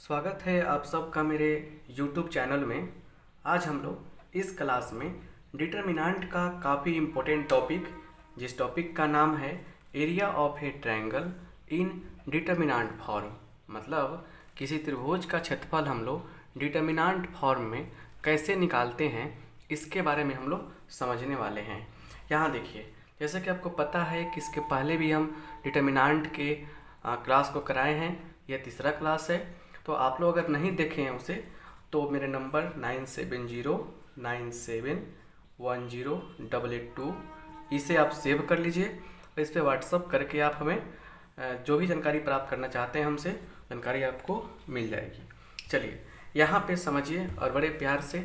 स्वागत है आप सबका मेरे YouTube चैनल में। आज हम लोग इस क्लास में डिटर्मिनेंट का काफ़ी इम्पोर्टेंट टॉपिक, जिस टॉपिक का नाम है area of a triangle in determinant form, मतलब किसी त्रिभुज का क्षेत्रफल हम लोग डिटर्मिनेंट फॉर्म में कैसे निकालते हैं, इसके बारे में हम लोग समझने वाले हैं। यहाँ देखिए, जैसे कि आपको पता है कि इसके पहले भी हम डिटर्मिनेंट के क्लास को कराए हैं। यह तीसरा क्लास है, तो आप लोग अगर नहीं देखे हैं उसे तो मेरे नंबर 9709710882 इसे आप सेव कर लीजिए और इस पर व्हाट्सअप करके आप हमें जो भी जानकारी प्राप्त करना चाहते हैं हमसे, जानकारी आपको मिल जाएगी। चलिए यहाँ पे समझिए और बड़े प्यार से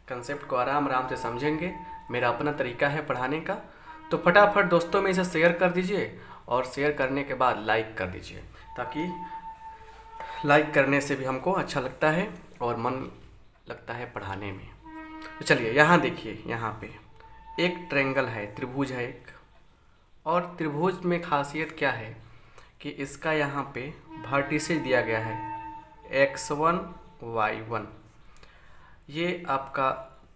कंसेप्ट को आराम आराम से समझेंगे। मेरा अपना तरीका है पढ़ाने का, तो फटाफट दोस्तों में इसे शेयर कर दीजिए और शेयर करने के बाद लाइक कर दीजिए, ताकि लाइक करने से भी हमको अच्छा लगता है और मन लगता है पढ़ाने में। तो चलिए यहाँ देखिए, यहाँ पे एक ट्रायंगल है, त्रिभुज है एक, और त्रिभुज में खासियत क्या है कि इसका यहाँ पे वर्टिसेज दिया गया है x1 y1, ये आपका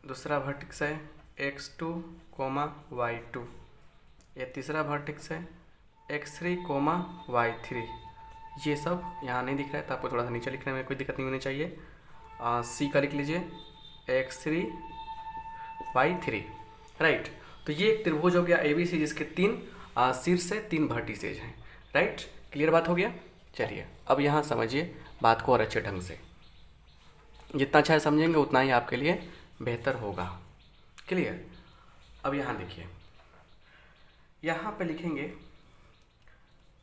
दूसरा वर्टेक्स है x2, y2, ये तीसरा वर्टेक्स है x3, y3। ये सब यहाँ नहीं दिख रहा है तो आपको थोड़ा सा नीचे लिखने में कोई दिक्कत नहीं होनी चाहिए। सी का लिख लीजिए x3 y3, राइट। तो ये एक त्रिभुज हो गया ABC, जिसके तीन शीर्ष से तीन वर्टिसेज हैं, राइट। क्लियर बात हो गया। चलिए अब यहाँ समझिए बात को और अच्छे ढंग से, जितना अच्छा समझेंगे उतना ही आपके लिए बेहतर होगा। क्लियर। अब यहाँ देखिए, यहाँ पे लिखेंगे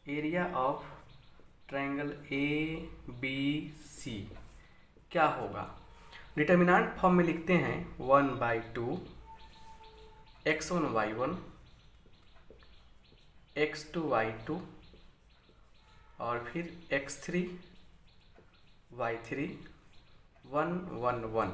एरिया ऑफ ट्रायंगल ABC क्या होगा। डिटर्मिनेंट फॉर्म में लिखते हैं 1/2 x1 y1 x2 y2 और फिर x3 y3 1 1 1।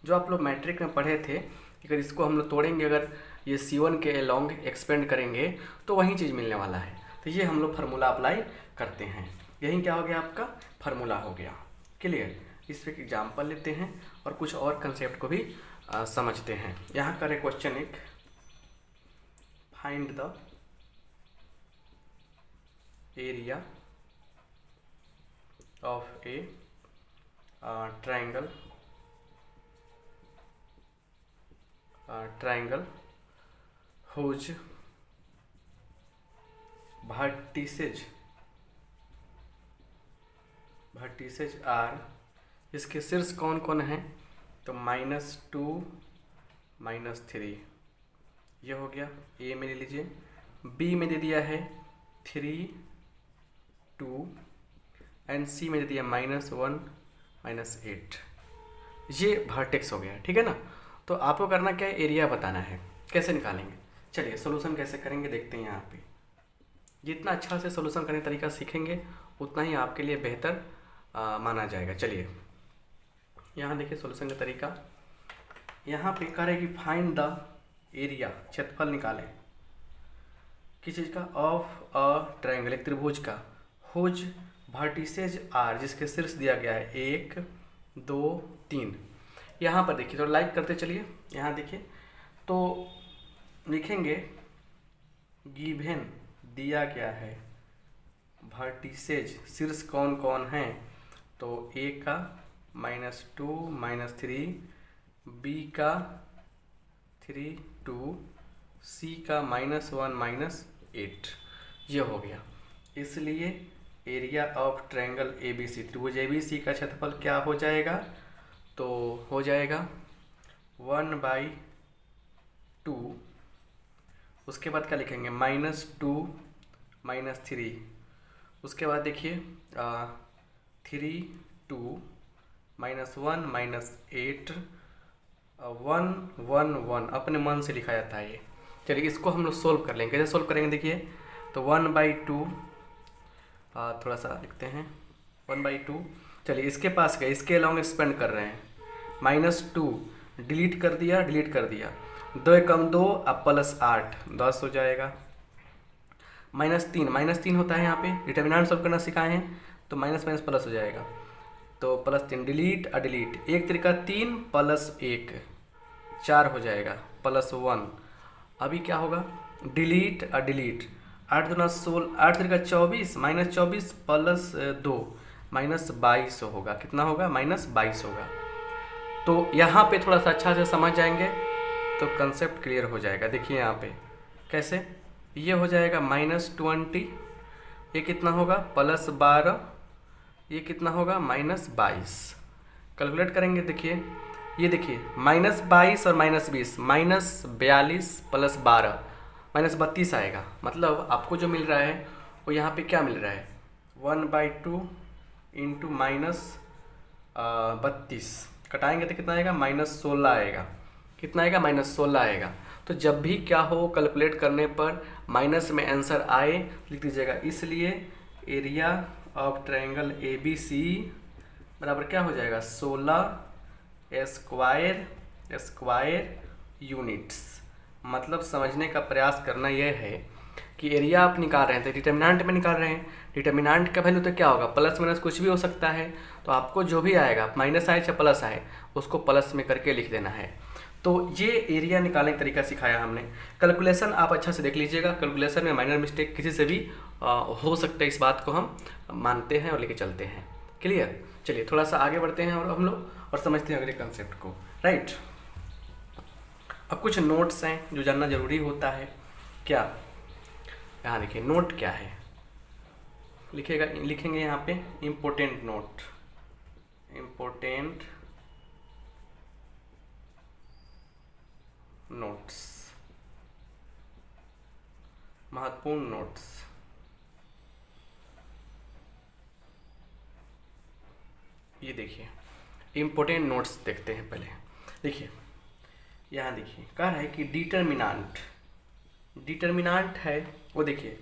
जो आप लोग मैट्रिक में पढ़े थे, अगर इसको हम लोग तोड़ेंगे, अगर ये C1 के लॉन्ग एक्सपेंड करेंगे तो वही चीज़ मिलने वाला है। तो ये हम लोग फार्मूला अप्लाई करते हैं, यही क्या हो गया, आपका फार्मूला हो गया। क्लियर। इस पर एग्जाम्पल लेते हैं और कुछ और कंसेप्ट को भी समझते हैं। यहाँ का क्वेश्चन एक, find the area of a triangle whose vertices are, इसके शीर्ष कौन कौन है, तो -2 -3, ये हो गया। ए में ले लीजिए, बी में दे दिया है 3 2 एंड सी में दे दिया -1 -8। ये वर्टेक्स हो गया, ठीक है ना। तो आपको करना क्या है, एरिया बताना है। कैसे निकालेंगे, चलिए सोल्यूशन कैसे करेंगे देखते हैं। यहाँ पे जितना अच्छा से सोल्यूशन करने का तरीका सीखेंगे उतना ही आपके लिए बेहतर माना जाएगा। चलिए यहाँ देखिए सोल्यूशन का तरीका। यहाँ पे करेगी फाइंड द एरिया, क्षेत्रफल निकालें किस चीज़ का, ऑफ अ ट्रायंगल, एक त्रिभुज का, हुज वर्टिसेज आर, जिसके शीर्ष दिया गया है 1 2 3। यहाँ पर देखिए, तो लाइक करते चलिए। यहाँ देखिए तो लिखेंगे गिवन दिया गया है वर्टिसेज, शीर्ष कौन कौन हैं, तो ए का -2 -3, बी का 3 2, सी का -1 -8। ये हो गया। इसलिए एरिया ऑफ ट्रायंगल ABC, त्रिभुज ABC का क्षेत्रफल क्या हो जाएगा, तो हो जाएगा 1/2। उसके बाद क्या लिखेंगे, -2 -3। उसके बाद देखिए 3 2 -1 -8 1 1 1, अपने मन से लिखा जाता है ये। चलिए इसको हम लोग सोल्व कर लेंगे। कैसे सोल्व करेंगे देखिए, तो 1/2 थोड़ा सा लिखते हैं 1/2। चलिए इसके पास गए, इसके लॉन्ग एक्सपेंड कर रहे हैं, -2 डिलीट कर दिया 2 कम 2 अब +8 10 हो जाएगा। -3 होता है यहाँ पे, डिटर्मिनेंट सॉल्व करना सिखाए हैं तो माइनस माइनस प्लस हो जाएगा। तो +3 डिलीट डिलीट, एक तरीका 3 + 1 4 हो जाएगा, +1। अभी क्या होगा, डिलीट डिलीट, 8 दूना 16, 8 तरीका 24, -24 + 2 -22 होगा। कितना होगा, -22 होगा। तो यहाँ पे थोड़ा सा अच्छा से समझ जाएंगे तो कंसेप्ट क्लियर हो जाएगा। देखिए यहाँ पे कैसे, ये हो जाएगा -20, ये कितना होगा, +12, ये कितना होगा, -22। कैलकुलेट करेंगे, देखिए ये देखिए -22 और -20, -42 + 12 -32 आएगा। मतलब आपको जो मिल रहा है वो यहाँ पे क्या मिल रहा है, 1/2 इंटू -32 कटाएंगे तो कितना आएगा, -16 आएगा। कितना आएगा, -16 आएगा। तो जब भी क्या हो कैलकुलेट करने पर माइनस में आंसर आए लिख दीजिएगा। इसलिए एरिया ऑफ ट्रायंगल ABC बराबर क्या हो जाएगा, 16 स्क्वायर यूनिट्स। मतलब समझने का प्रयास करना यह है कि एरिया आप निकाल रहे हैं तो डिटर्मिनेंट में निकाल रहे हैं, डिटर्मिनेंट का वैल्यू तो क्या होगा, प्लस माइनस कुछ भी हो सकता है। तो आपको जो भी आएगा, माइनस आए चाहे प्लस आए, उसको प्लस में करके लिख देना है। तो ये एरिया निकालने का तरीका सिखाया हमने। कैलकुलेशन आप अच्छा से देख लीजिएगा, कैलकुलेशन में माइनर मिस्टेक किसी से भी हो सकता है, इस बात को हम मानते हैं और लेके चलते हैं। क्लियर, चलिए थोड़ा सा आगे बढ़ते हैं और हम लोग और समझते हैं अगले कंसेप्ट को। राइट, अब कुछ नोट्स हैं जो जानना जरूरी होता है। क्या, यहाँ देखिए नोट क्या है, लिखेंगे यहाँ पे इम्पोर्टेंट नोट, इम्पोर्टेंट नोट्स, महत्वपूर्ण नोट्स। ये देखिए इम्पोर्टेंट नोट्स देखते हैं पहले। देखिए यहाँ देखिए कह रहा है कि डिटर्मिनेंट, डिटर्मिनेंट है वो देखिए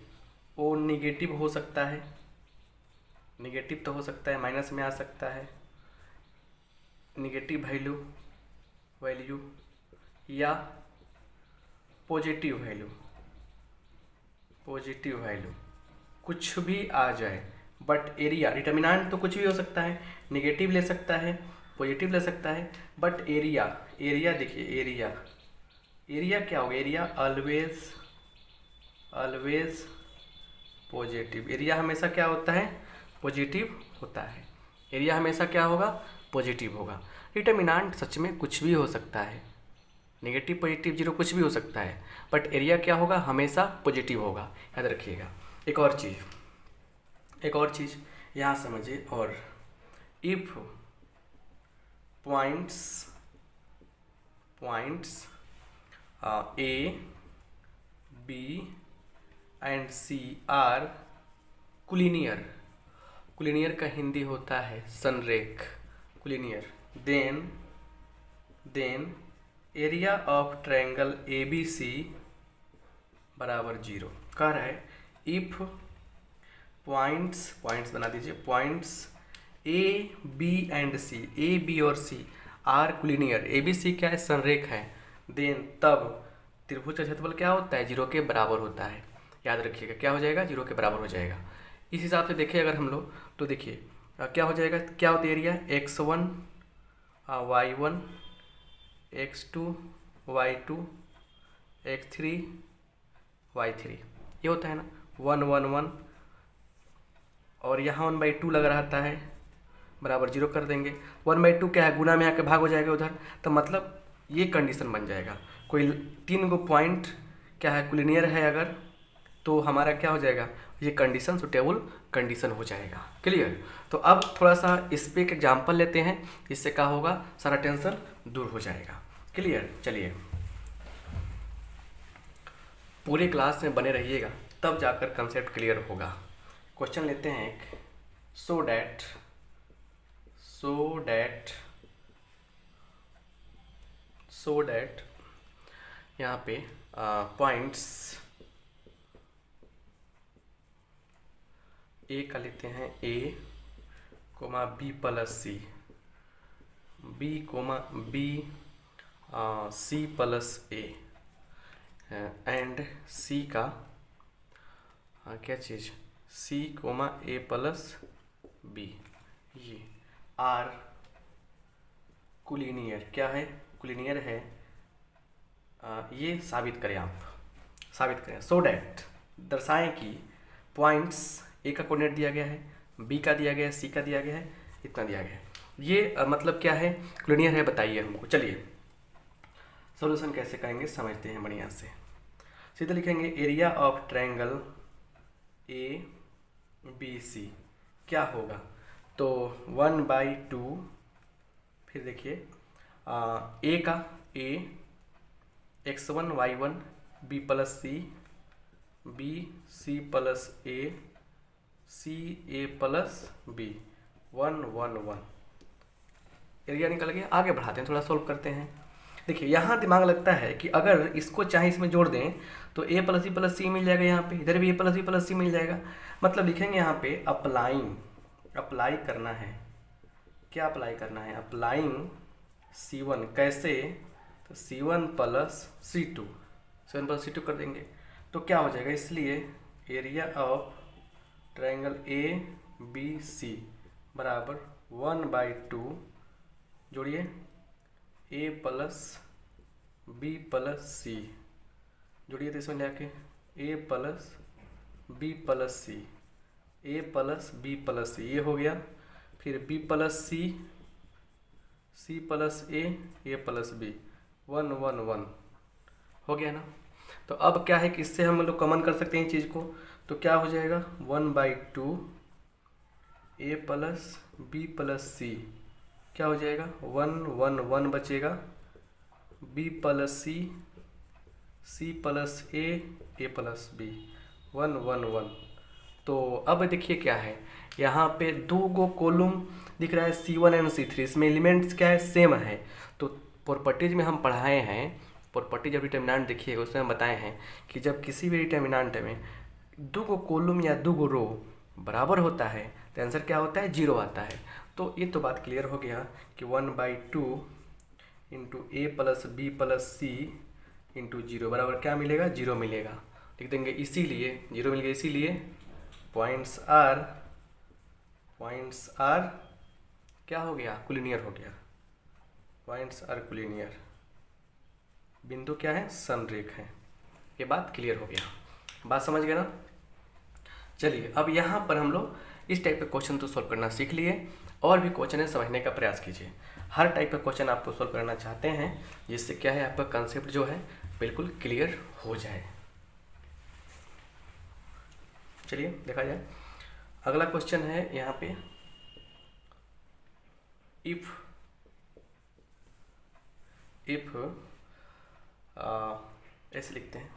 वो निगेटिव हो सकता है, निगेटिव तो हो सकता है, माइनस में आ सकता है, निगेटिव वैल्यू या पॉजिटिव वैल्यू कुछ भी आ जाए। बट एरिया, डिटर्मिनेंट तो कुछ भी हो सकता है, निगेटिव ले सकता है, पॉजिटिव ले सकता है, बट एरिया देखिए एरिया क्या होगा, एरिया ऑलवेज पॉजिटिव। एरिया हमेशा क्या होता है, पॉजिटिव होता है। एरिया हमेशा क्या होगा, पॉजिटिव होगा। डिटर्मिनेंट सच में कुछ भी हो सकता है, नेगेटिव पॉजिटिव जीरो कुछ भी हो सकता है, बट एरिया क्या होगा, हमेशा पॉजिटिव होगा। याद रखिएगा। एक और चीज़ यहाँ समझिए। और if points A, B and C are collinear, collinear का हिंदी होता है संरेख, collinear, then area of triangle ABC बराबर 0। कह रहा है इफ पॉइंट्स बना दीजिए, points A, B and C, A, B और C आर कुलिनियर, ABC क्या है, संरेख है, देन तब त्रिभुज का क्षेत्रफल क्या होता है, 0 के बराबर होता है। याद रखिएगा क्या हो जाएगा, 0 के बराबर हो जाएगा। इस हिसाब से देखिए अगर हम लोग तो देखिए क्या हो जाएगा, क्या होता है area, x1 y1 x2 y2 x3 y3, ये होता है ना 1 1 1, और यहाँ 1/2 लगा रहता है, बराबर 0 कर देंगे। 1/2 क्या है, गुना में आके भाग हो जाएगा उधर, तो मतलब ये कंडीशन बन जाएगा। कोई 3 गो पॉइंट क्या है, कुलिनियर है अगर, तो हमारा क्या हो जाएगा, ये कंडीशन सुटेबल कंडीशन हो जाएगा। क्लियर। तो अब थोड़ा सा इस पे एक एग्जाम्पल लेते हैं, इससे क्या होगा, सारा टेंशन दूर हो जाएगा। क्लियर। चलिए पूरे क्लास में बने रहिएगा, तब जाकर कंसेप्ट क्लियर होगा। क्वेश्चन लेते हैं एक, सो डैट यहाँ पे पॉइंट्स ए का लेते हैं A, B plus C, B, C plus A and C का क्या चीज़, C, A प्लस B। ये आर कुलीनियर, क्या है, कुलीनियर है, ये साबित करें, आप साबित करें। सो डैट, दर्शाएं कि पॉइंट्स ए का कोऑर्डिनेट दिया गया है, बी का दिया गया है, सी का दिया गया है, इतना दिया गया है, ये मतलब क्या है, कुलीनियर है, बताइए हमको। चलिए सॉल्यूशन कैसे करेंगे समझते हैं बढ़िया से। सीधे लिखेंगे area of triangle A B C क्या होगा, तो 1/2, फिर देखिए ए का A x1 y1 b plus C B C plus A C A plus B 1 1 1, एरिया निकल गया। आगे बढ़ाते हैं, थोड़ा सोल्व करते हैं। देखिए यहाँ दिमाग लगता है कि अगर इसको चाहे इसमें जोड़ दें तो a प्लस सी मिल जाएगा, यहाँ पे इधर भी a प्लस सी मिल जाएगा। मतलब लिखेंगे यहाँ पे अप्लाइंग, अप्लाई करना है, क्या अप्लाई करना है, अप्लाइंग C1 कैसे, तो C1 plus C2, C1 plus C2 कर देंगे तो क्या हो जाएगा, इसलिए area of triangle A B C बराबर 1/2, जोड़िए A plus B plus C, जोड़िए तो इसमें जाके A plus B plus C, A plus B plus C, ये हो गया। फिर B plus C, C plus A plus B, 1 1 1 हो गया ना। तो अब क्या है कि इससे हम लोग कॉमन कर सकते हैं चीज़ को, तो क्या हो जाएगा 1/2 ए प्लस बी प्लस सी, क्या हो जाएगा 1 1 1 बचेगा, B plus C plus A plus B 1 1 1। तो अब देखिए क्या है, यहाँ पे दो गो कॉलम दिख रहा है C1 एंड C3, इसमें एलिमेंट्स क्या है, सेम है। तो प्रॉपर्टीज में हम पढ़ाए हैं, प्रॉपर्टी जब डिटर्मिनेंट देखिएगा उसमें हम बताए हैं कि जब किसी भी डिटर्मिनेंट में दो गो कॉलम या दो गो रो बराबर होता है तो आंसर क्या होता है, 0 आता है। तो ये तो बात क्लियर हो गया कि 1/2 इंटू ए प्लस बी प्लस सी इंटू 0 बराबर क्या मिलेगा, 0 मिलेगा। लिख देंगे इसीलिए 0 मिल गया, इसीलिए पॉइंट्स आर क्या हो गया, कुलीनियर हो गया, पॉइंट्स आर कुलीनियर, बिंदु क्या है, संरेख है। ये बात क्लियर हो गया, बात समझ गए ना। चलिए अब यहाँ पर हम लोग इस टाइप के क्वेश्चन तो सॉल्व करना सीख लिए, और भी क्वेश्चन है समझने का प्रयास कीजिए। हर टाइप का क्वेश्चन आपको सॉल्व करना चाहते हैं जिससे क्या है आपका कंसेप्ट जो है बिल्कुल क्लियर हो जाए। चलिए देखा जाए, अगला क्वेश्चन है यहाँ पे, इफ ऐसे लिखते हैं,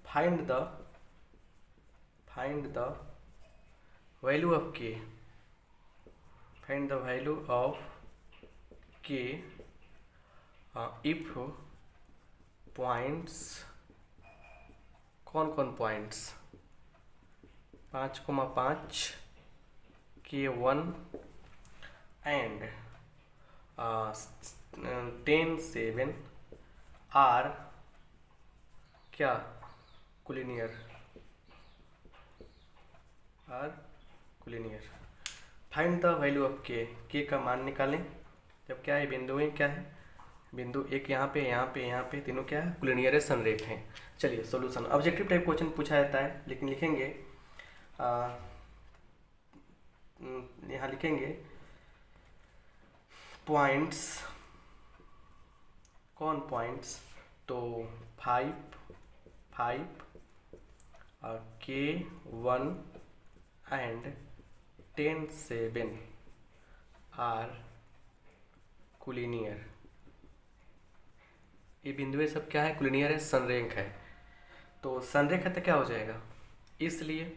find the value of k, find the value of k if points, कौन कौन पॉइंट्स, 5,5 K1 एंड 10 7 आर क्या, collinear, are collinear. Find the value of K का मान निकालें जब क्या है, बिंदुएं क्या है, बिंदु एक यहाँ पे तीनों क्या है, कुलीनियर है, संरेख हैं। चलिए सॉल्यूशन, ऑब्जेक्टिव टाइप क्वेश्चन पूछा जाता है, लेकिन लिखेंगे यहाँ लिखेंगे पॉइंट्स, कौन पॉइंट्स, तो 5 K1 एंड 10 7 आर कुलीनियर। ये बिंदुएं सब क्या है, कुलीनियर है, संरेख है। तो संरेख है तो क्या हो जाएगा, इसलिए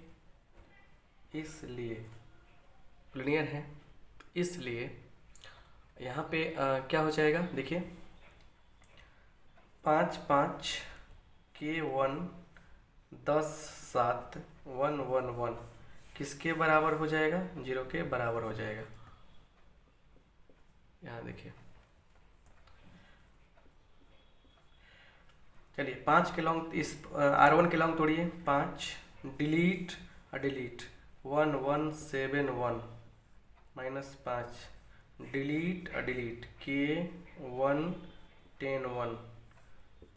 कुलीनियर है, इसलिए यहाँ पे क्या हो जाएगा, देखिए 5 K1 10 7 1 1 1 किसके बराबर हो जाएगा, 0 के बराबर हो जाएगा। यहाँ देखिए, चलिए 5 के लॉन्ग, इस R1 के लॉन्ग तोड़िए, 5 delete 1 1 7 1 -5 delete delete K1 10 1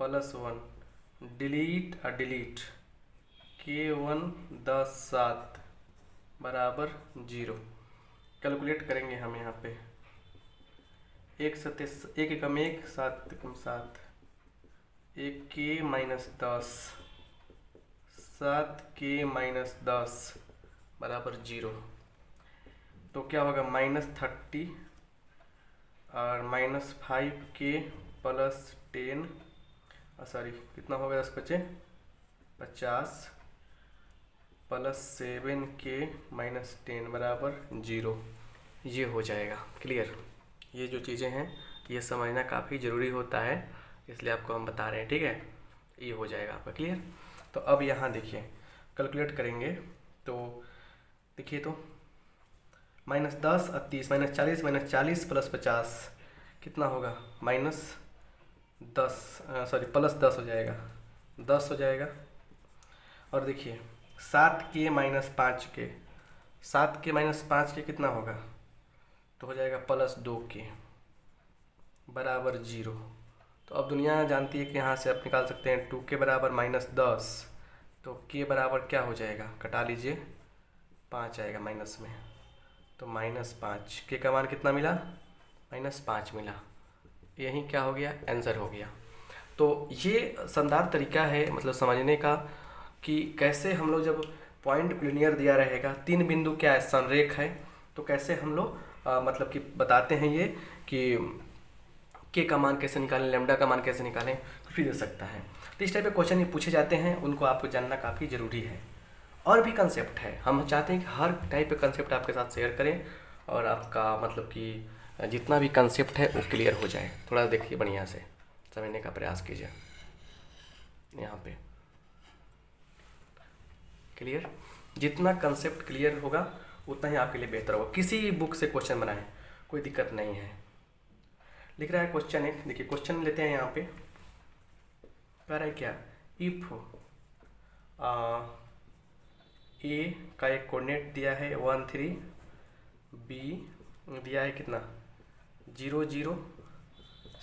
+1 delete delete K1 10 7 बराबर 0। कैलकुलेट करेंगे हम यहाँ पे 1 एकम 1 7 एकम 7 1K -10 7K-10 बराबर 0। तो क्या होगा -30 और -5K +10 सॉरी कितना होगा 10 बचे 50 +7K -10 बराबर 0। ये हो जाएगा क्लियर। ये जो चीज़ें हैं ये समझना काफ़ी ज़रूरी होता है, इसलिए आपको हम बता रहे हैं, ठीक है। ये हो जाएगा आपका क्लियर। तो अब यहाँ देखिए कैलकुलेट करेंगे तो देखिए तो -10 और 30 -40 -40 +50 कितना होगा -10 सॉरी +10 हो जाएगा 10 हो जाएगा। और देखिए 7K -5K 7K -5K कितना होगा तो हो जाएगा +2K बराबर 0। तो अब दुनिया जानती है कि यहाँ से आप निकाल सकते हैं 2K बराबर -10 तो K बराबर क्या हो जाएगा कटा लीजिए 5 आएगा माइनस में, तो -5 K का मान कितना मिला -5 मिला। यही क्या हो गया आंसर हो गया। तो ये शानदार तरीका है मतलब समझने का कि कैसे हम लोग जब पॉइंट लिनियर दिया रहेगा 3 बिंदु क्या है संरेख है तो कैसे हम लोग मतलब कि बताते हैं ये कि के का मान कैसे निकालें लैम्डा का मान कैसे निकालें कुछ भी दे सकता है। तो इस टाइप के क्वेश्चन पूछे जाते हैं उनको आपको जानना काफ़ी ज़रूरी है। और भी कंसेप्ट है, हम चाहते हैं कि हर टाइप के कंसेप्ट आपके साथ शेयर करें और आपका मतलब कि जितना भी कंसेप्ट है वो क्लियर हो जाए। थोड़ा देखिए बढ़िया से समझने का प्रयास कीजिए। यहाँ पे क्लियर, जितना कंसेप्ट क्लियर होगा उतना ही आपके लिए बेहतर होगा। किसी भी बुक से क्वेश्चन बनाएं कोई दिक्कत नहीं है। लिख रहा है क्वेश्चन एक, देखिए क्वेश्चन लेते हैं यहाँ पे कह रहा है क्या इफ ए का एक कोऑर्डिनेट दिया है 1 3 बी दिया है कितना 0 0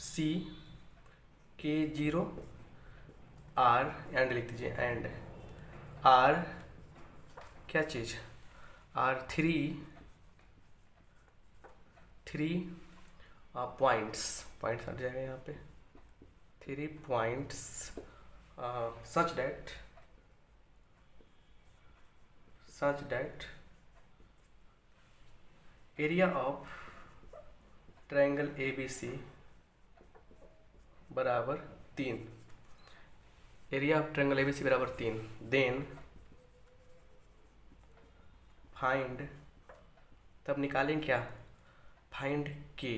सी के 0 आर एंड लिख दीजिए एंड आर क्या चीज़ आर 3 पॉइंट्स हट जाएगा यहाँ पे 3 points such that area of triangle ABC बराबर 3 एरिया ऑफ ट्रायंगल ABC बराबर 3 देन फाइंड तब निकालें क्या फाइंड के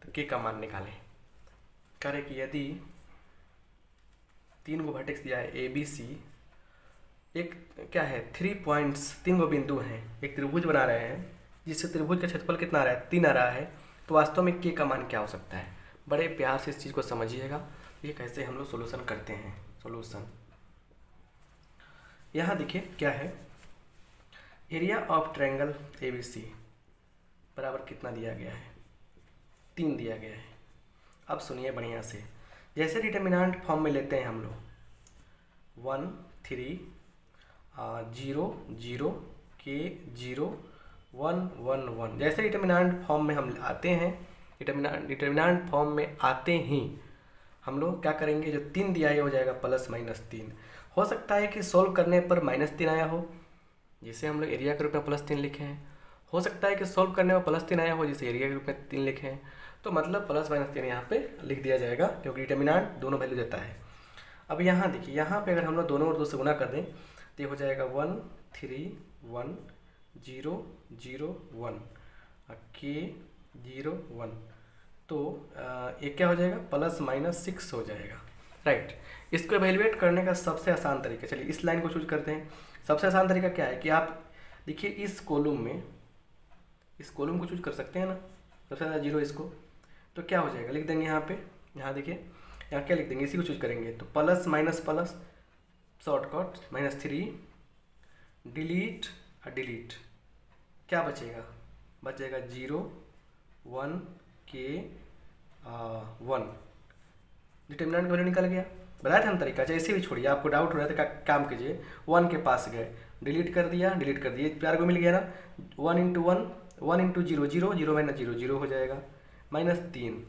तो के का मान निकालें। कह रहे कि यदि 3 गो वर्टेक्स दिया है ABC एक क्या है 3 पॉइंट्स 3 गो बिंदु हैं एक त्रिभुज बना रहे हैं जिससे त्रिभुज का क्षेत्रफल कितना आ रहा है 3 आ रहा है तो वास्तव में के का मान क्या हो सकता है। बड़े प्यार से इस चीज़ को समझिएगा ये कैसे हम लोग सोल्यूशन करते हैं। सोल्यूशन यहाँ देखिए क्या है एरिया ऑफ ट्रायंगल ABC बराबर कितना दिया गया है 3 दिया गया है। अब सुनिए बढ़िया से जैसे डिटर्मिनेंट फॉर्म में लेते हैं हम लोग 1 3 0 0 K 0 1 1 1 जैसे डिटर्मिनेंट फॉर्म में हम आते हैं डिटर्मिनेंट फॉर्म में आते ही हम लोग क्या करेंगे जो 3 दिया है हो जाएगा +-3। हो सकता है कि सोल्व करने पर -3 आया हो जिसे हम लोग एरिया के रूप में +3 लिखे हैं। हो सकता है कि सोल्व करने में +3 आया हो जिसे एरिया के रूप में 3 लिखे हैं। तो मतलब +-3 यहाँ पे लिख दिया जाएगा क्योंकि डिटर्मिनेंट दोनों वैल्यू देता है। अब यहाँ देखिए यहाँ पे अगर हम लोग दोनों और 2 से गुना कर दें तो ये हो जाएगा 1 3 1 0 0 1 K 0 1 तो ये क्या हो जाएगा +-6 हो जाएगा राइट। इसको एवेल्युएट करने का सबसे आसान तरीका चलिए इस लाइन को चूज करते हैं। सबसे आसान तरीका क्या है कि आप देखिए इस कॉलम को चूज कर सकते हैं ना सबसे ज़्यादा 0 इसको तो क्या हो जाएगा लिख देंगे यहाँ पे यहाँ देखिए यहाँ क्या लिख देंगे इसी को चूज करेंगे तो प्लस शॉर्टकट -3 डिलीट क्या बचेगा बच जाएगा 0 1 के 1, डिटर्मिनेंट का वैल्यू निकल गया। बताया था ना तरीका, चाहे ऐसे भी छोड़िए, आपको डाउट हो रहा था काम कीजिए। 1 के पास गए, डिलीट कर दिया, प्यार को मिल गया ना। 1 इंटू 1, 1 इंटू 0 0, 0 माइनस 0 0 हो जाएगा, -3,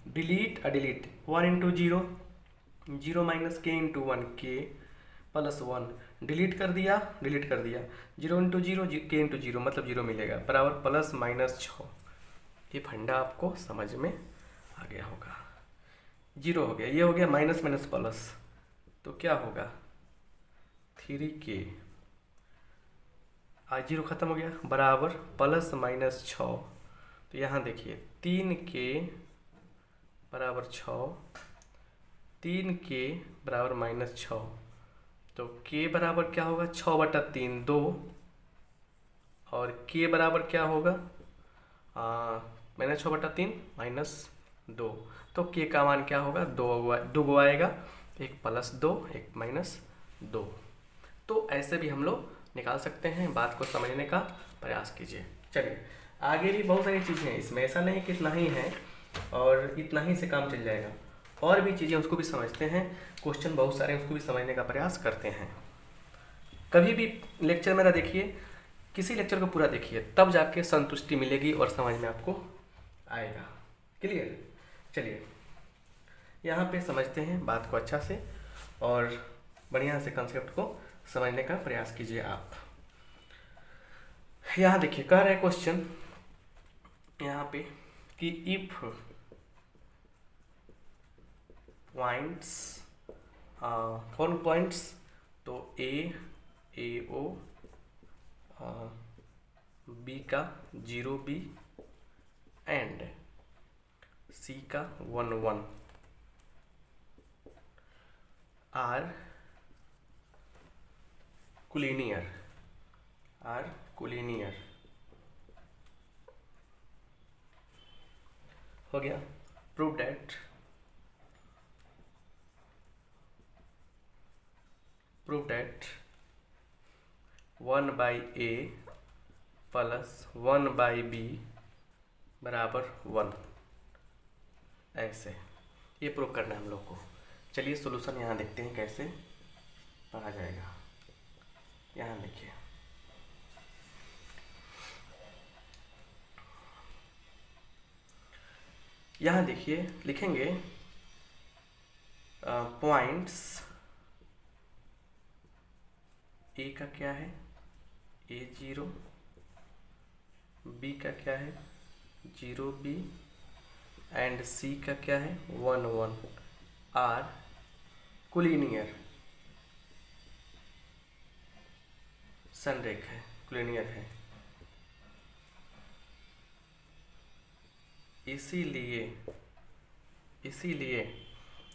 डिलीट 1 इंटू 0 0 माइनस के इंटू 1 के प्लस 1, डिलीट कर दिया, 0 इंटू 0 के इंटू 0 मतलब 0 मिलेगा, बराबर +-6। ये फंडा आपको समझ में आ गया होगा। 0 हो गया, ये हो गया माइनस माइनस प्लस, तो क्या होगा 3k, आज 0 खत्म हो गया, बराबर +-6। तो यहाँ देखिए 3k बराबर 6, 3k बराबर -6, तो k बराबर क्या होगा 6/3 2, और k बराबर क्या होगा -6/3 -2, तो k का मान क्या होगा 2 आएगा, एक +2 एक -2। तो ऐसे भी हम लोग निकाल सकते हैं, बात को समझने का प्रयास कीजिए। चलिए आगे भी बहुत सारी चीज़ें हैं इसमें, ऐसा नहीं कि इतना ही है और इतना ही से काम चल जाएगा, और भी चीज़ें उसको भी समझते हैं, क्वेश्चन बहुत सारे उसको भी समझने का प्रयास करते हैं। कभी भी लेक्चर मेरा देखिए, किसी लेक्चर को पूरा देखिए, तब जाके संतुष्टि मिलेगी और समझ में आपको आएगा। क्लियर? चलिए यहाँ पे समझते हैं बात को अच्छा से, और बढ़िया से कंसेप्ट को समझने का प्रयास कीजिए आप। यहाँ देखिए कह रहे क्वेश्चन यहाँ पे कि इफ पॉइंट्स, कौन पॉइंट्स, तो A O, B का 0B एंड C का 1 1 आर कुलिनियर, हो गया। Prove that 1/A plus 1/B बराबर 1, ऐसे ये प्रूव करना है हम लोग को। चलिए सॉल्यूशन यहाँ देखते हैं कैसे आ जाएगा। यहाँ देखिए यहाँ देखिए लिखेंगे पॉइंट्स ए का क्या है A0, B का क्या है 0B एंड C का क्या है 1 1 आर कुलिनियर, संरेख है, कुलिनियर है। इसीलिए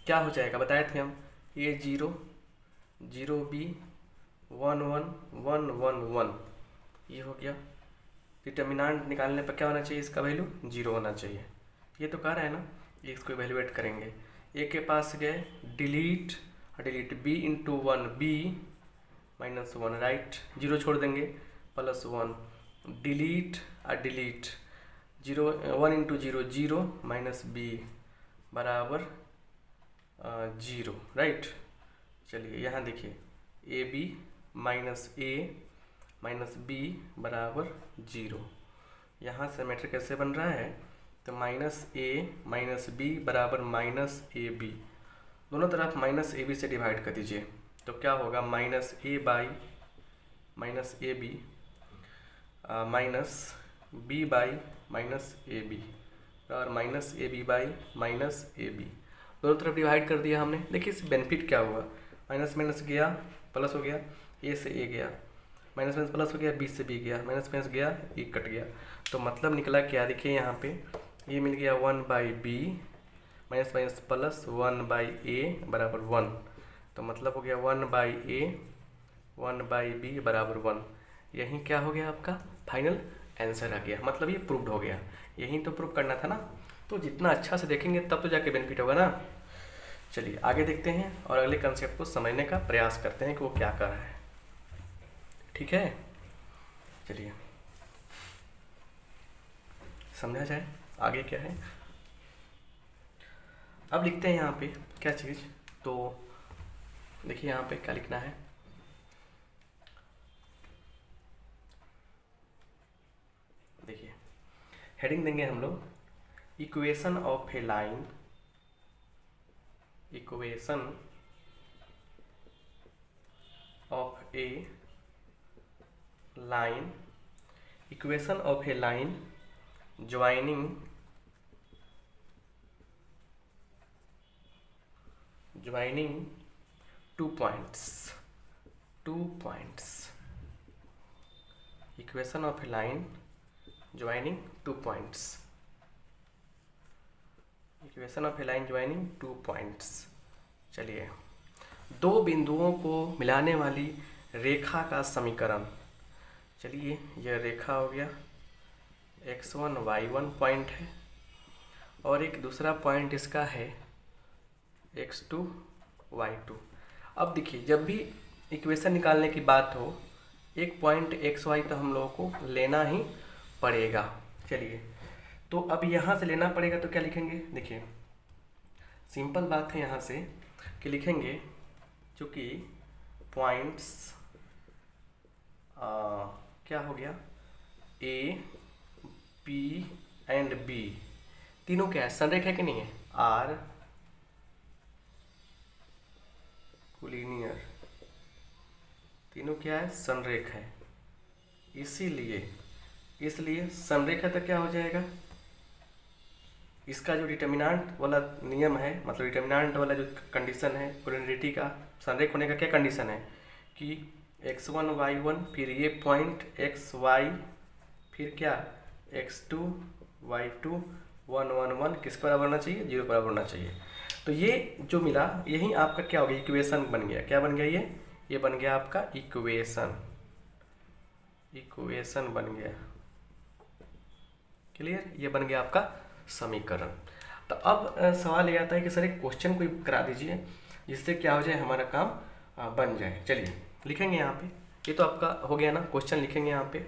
क्या हो जाएगा बताए थे हम, A0 0B 1 1 1 1 1, ये हो गया। डिटर्मिनेंट निकालने पर क्या होना चाहिए, इसका वैल्यू 0 होना चाहिए। ये तो कह रहा है ना, ये इसको इवेलुएट करेंगे। ए के पास गए, delete B into 1B -1, right, 0 छोड़ देंगे, +1, डिलीट 1 इंटू 0 0 -B बराबर 0, राइट। चलिए यहाँ देखिए AB -A -B बराबर 0। यहाँ से मैट्रिक्स कैसे बन रहा है, तो -A -B बराबर -AB, दोनों तरफ -AB से डिवाइड कर दीजिए, तो क्या होगा -A by -AB -B by -AB और -AB बाई -AB, दोनों तरफ डिवाइड कर दिया हमने। देखिए इस बेनिफिट क्या हुआ, माइनस माइनस गया प्लस हो गया, A से A गया, माइनस माइनस प्लस हो गया, B से B गया, माइनस माइनस गया, E कट गया, तो मतलब निकला क्या, देखिए यहाँ पे ये मिल गया 1/B minus minus plus 1/A बराबर 1, तो मतलब हो गया 1/A 1/B बराबर 1। यही क्या हो गया आपका फाइनल आंसर आ गया, मतलब ये प्रूव्ड हो गया। यही तो प्रूव करना था ना, तो जितना अच्छा से देखेंगे तब तो जाके बेनिफिट होगा ना। चलिए आगे देखते हैं और अगले कंसेप्ट को समझने का प्रयास करते हैं कि वो क्या कर रहा है। ठीक है, चलिए समझा जाए आगे क्या है। अब लिखते हैं यहाँ पे क्या चीज़, तो देखिए यहाँ पे क्या लिखना है। देखिए हेडिंग देंगे हम लोग, equation of A line, equation of A line, equation of A line joining two points, equation of A line joining two points, equation of A line joining two points. चलिए, दो बिंदुओं को मिलाने वाली रेखा का समीकरण। चलिए यह रेखा हो गया, x1 y1 पॉइंट है और एक दूसरा पॉइंट इसका है x2 y2। अब देखिए जब भी इक्वेशन निकालने की बात हो, एक पॉइंट xy तो हम लोगों को लेना ही पड़ेगा। चलिए तो अब यहाँ से लेना पड़ेगा, तो क्या लिखेंगे, देखिए सिंपल बात है यहाँ से कि लिखेंगे चूँकि पॉइंट्स क्या हो गया, ए पी एंड बी तीनों क्या है, संरेख है कि नहीं है, आर कोलिनियर, तीनों क्या है, संरेख है। इसलिए संरेख है तो क्या हो जाएगा, इसका जो डिटर्मिनेंट वाला नियम है, मतलब डिटर्मिनेंट वाला जो कंडीशन है कोलिनियरिटी का, संरेख होने का क्या कंडीशन है कि x1 y1 फिर ये पॉइंट xy फिर क्या x2 y2 1 1 1 किसके बराबर होना चाहिए, 0 बराबर होना चाहिए। तो ये जो मिला यही आपका क्या हो गया, इक्वेशन बन गया। क्या बन गया, ये बन गया आपका इक्वेशन बन गया, क्लियर, ये बन गया आपका समीकरण। तो अब सवाल ये आता है कि सर एक क्वेश्चन कोई करा दीजिए जिससे क्या हो जाए, हमारा काम बन जाए। चलिए लिखेंगे यहाँ पे, ये तो आपका हो गया ना, क्वेश्चन लिखेंगे यहाँ पे,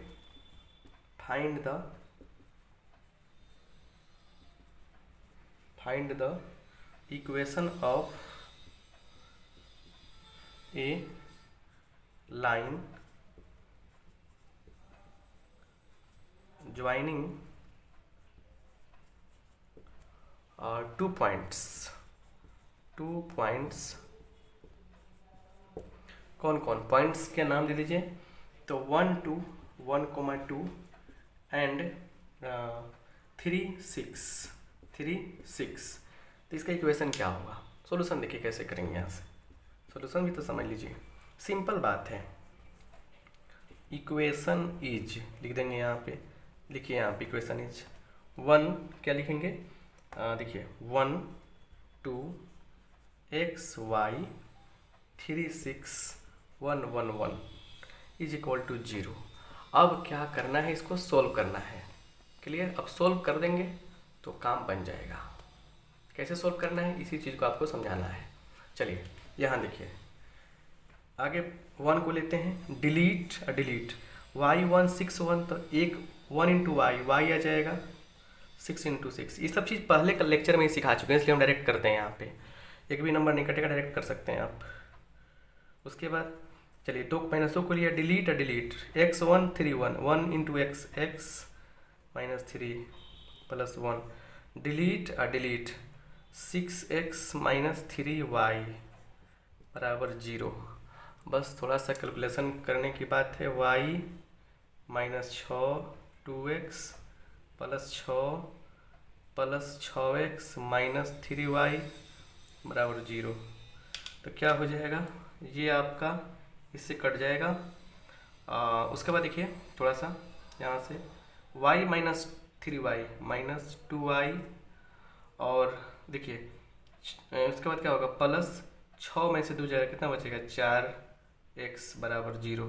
find the equation of A line joining two points. कौन कौन पॉइंट्स के नाम दे दीजिए, तो 1 2 1,2 एंड 3 6। तो इसका इक्वेशन क्या होगा, सॉल्यूशन देखिए कैसे करेंगे। यहाँ से सॉल्यूशन भी तो समझ लीजिए, सिंपल बात है। इक्वेशन इज लिख देंगे यहाँ पे, लिखिए यहाँ पे इक्वेशन इज 1 क्या लिखेंगे, देखिए 1 2 x y 3 6 1 1 1 is equal to 0। अब क्या करना है, इसको सोल्व करना है, क्लियर। अब सोल्व कर देंगे तो काम बन जाएगा। कैसे सोल्व करना है, इसी चीज़ को आपको समझाना है। चलिए यहाँ देखिए, आगे 1 को लेते हैं, डिलीट y1 6 1, तो एक 1 इंटू y आ जाएगा 6 इंटू 6। ये सब चीज़ पहले का लेक्चर में ही सिखा चुके हैं, इसलिए हम डायरेक्ट करते हैं। यहाँ पे एक भी नंबर नहीं कटेगा, डायरेक्ट कर सकते हैं आप। उसके बाद चलिए 2 -2 को लिया, delete x1 3 1 into x minus 3 plus 1, delete 6x minus 3y बराबर 0। बस थोड़ा सा कैलकुलेशन करने की बात है, y minus 6 2x plus 6x minus 3y बराबर 0। तो क्या हो जाएगा, ये आपका इससे कट जाएगा। उसके बाद देखिए थोड़ा सा यहाँ से y minus 3y minus 2y, और देखिए उसके बाद क्या होगा, प्लस 6 में से 2 जाएगा, कितना बचेगा 4x बराबर 0।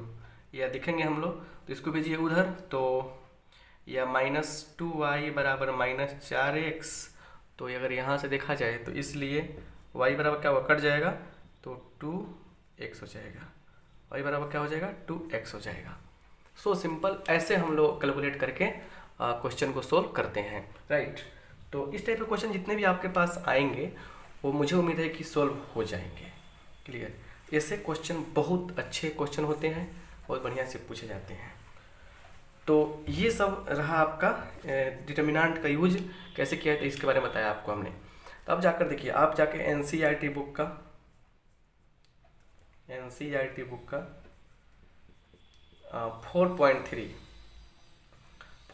या दिखेंगे हम लोग तो इसको भेजिए उधर, तो या माइनस 2y बराबर माइनस 4x। तो अगर यहाँ से देखा जाए तो इसलिए y बराबर क्या होगा, कट जाएगा तो 2x हो जाएगा, y बराबर क्या हो जाएगा 2x हो जाएगा। सो सिंपल, ऐसे हम लोग कैलकुलेट करके क्वेश्चन को सोल्व करते हैं, राइट। तो इस टाइप के क्वेश्चन जितने भी आपके पास आएंगे वो मुझे उम्मीद है कि सोल्व हो जाएंगे। क्लियर। ऐसे क्वेश्चन बहुत अच्छे क्वेश्चन होते हैं, बहुत बढ़िया से पूछे जाते हैं। तो ये सब रहा आपका डिटर्मिनेंट का यूज कैसे किया है, इसके बारे में बताया आपको हमने। तो अब जाकर देखिए, आप जाके एनसीईआरटी बुक का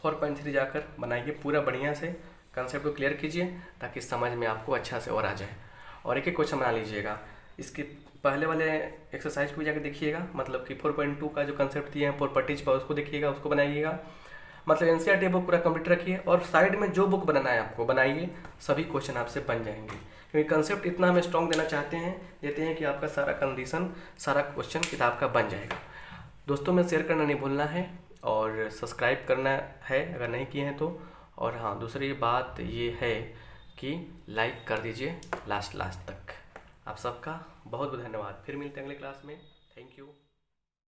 4.3 जाकर बनाइए, पूरा बढ़िया से कंसेप्ट को क्लियर कीजिए ताकि समझ में आपको अच्छा से और आ जाए। और एक एक क्वेश्चन बना लीजिएगा। इसके पहले वाले एक्सरसाइज को जाकर देखिएगा, मतलब कि 4.2 का जो कंसेप्ट दिए हैं प्रॉपर्टीज पर, उसको देखिएगा, उसको बनाइएगा। मतलब एनसीईआरटी बुक पूरा कंप्लीट रखिए और साइड में जो बुक बनाना है आपको बनाइए, सभी क्वेश्चन आपसे बन जाएंगे। क्योंकि कंसेप्ट इतना हमें स्ट्रॉन्ग देते हैं कि आपका सारा कंडीशन, सारा क्वेश्चन किताब का बन जाएगा। दोस्तों में शेयर करना नहीं भूलना है और सब्सक्राइब करना है अगर नहीं किए हैं तो। और हाँ, दूसरी बात ये है कि लाइक कर दीजिए लास्ट तक। आप सबका बहुत बहुत धन्यवाद। फिर मिलते हैं अगले क्लास में। Thank you.